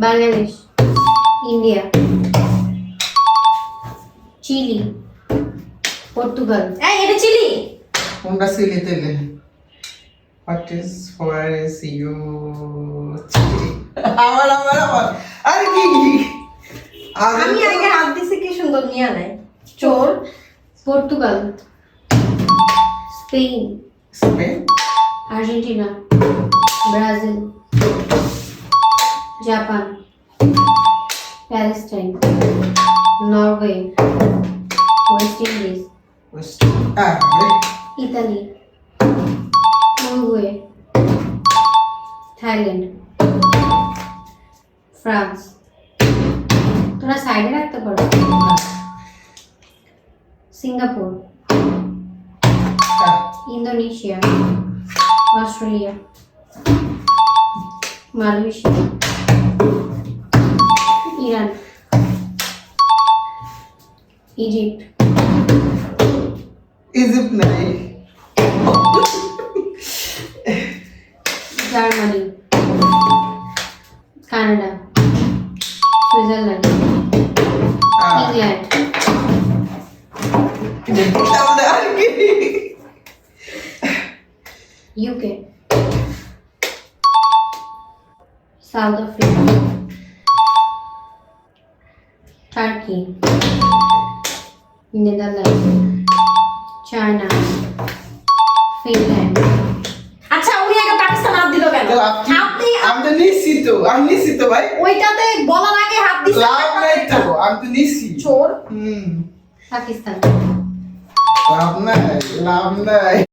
Bangladesh, India, Chile, Portugal. এটা chilli. কোনটা chilli তেলে? What is where is you chilli? আমার আরে কি আমি আগে হাত দিছি কি সুন্দর নিয়ে নাই। চোর। Portugal, Spain, Spain, Argentina, Brazil, Japan, Palestine, Norway, West Indies, Italy, Uruguay, Thailand, France. তোরা সাইডে রাখতে পারো। Singapore, Indonesia, Australia, Malaysia, Iran, Egypt, Egypt নাই, Germany, Canada, Switzerland, England, UK, South Africa, Turkey, Netherland, China, Finland. আচ্ছা উনি আগে পাকিস্তান হাত দিল কেন? আপনি আমি নিছি তো ভাই, ওইটাতে বলার আগে হাত দিছেন। লাভ নাই তো, আমি তো নিছি। চোর। পাকিস্তান। লাভ নাই।